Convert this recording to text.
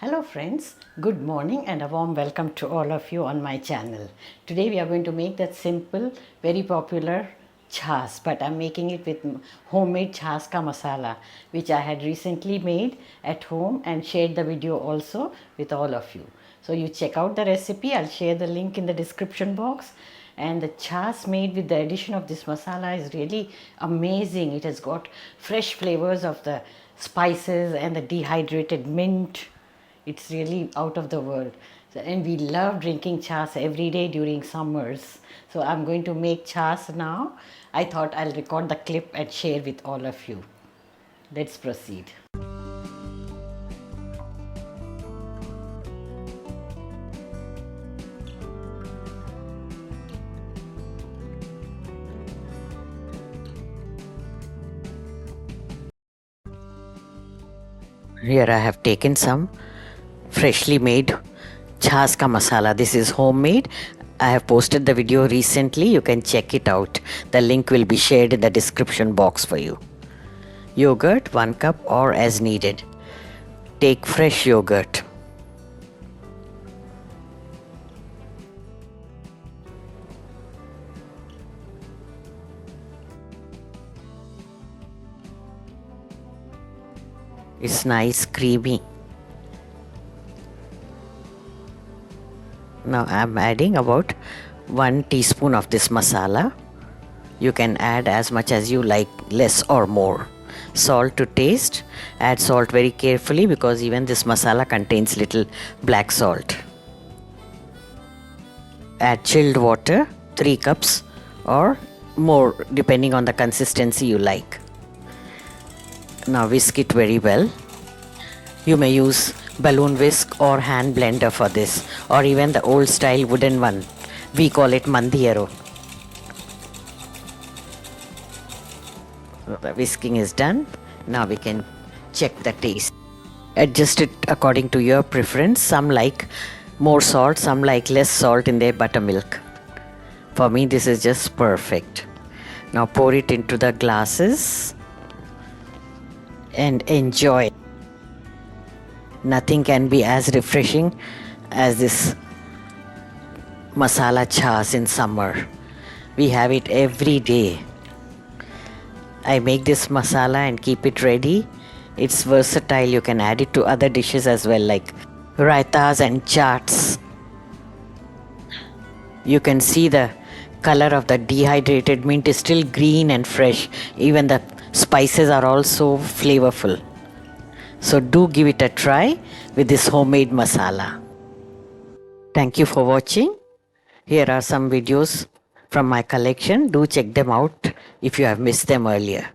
Hello friends, good morning and a warm welcome to all of you on my channel. Today we are going to make that simple, very popular chas, but I'm making it with homemade chas ka masala, which I had recently made at home and shared the video also with all of you. So you check out the recipe, I'll share the link in the description box. And the chas made with the addition of this masala is really amazing. It has got fresh flavors of the spices and the dehydrated mint. It's really out of the world. So, and we love drinking chas every day during summers. So I'm going to make chas now. I thought I'll record the clip and share with all of you. Let's proceed. Here I have taken some freshly made chas ka masala. This is homemade. I have posted the video recently. You can check it out. The link will be shared in the description box for you. Yogurt 1 cup or as needed. Take fresh yogurt. It's nice creamy. Now I'm adding about 1 teaspoon of this masala. You can add as much as you like, less or more. Salt to taste. Add salt very carefully because even this masala contains little black salt. Add chilled water, 3 cups or more depending on the consistency you like. Now whisk it very well. You may use balloon whisk or hand blender for this, or even the old style wooden one. We call it mandiero. The whisking is done. Now we can check the taste. Adjust it according to your preference. Some like more salt, some like less salt in their buttermilk. For me this is just perfect. Now pour it into the glasses and enjoy. Nothing can be as refreshing as this masala chas in summer. We have it every day. I make this masala and keep it ready. It's versatile. You can add it to other dishes as well, like Raitas and chaats. You can see the color of the dehydrated mint is still green and fresh. Even the spices are also flavorful. So do give it a try with this homemade masala. Thank you for watching. Here are some videos from my collection. Do check them out if you have missed them earlier.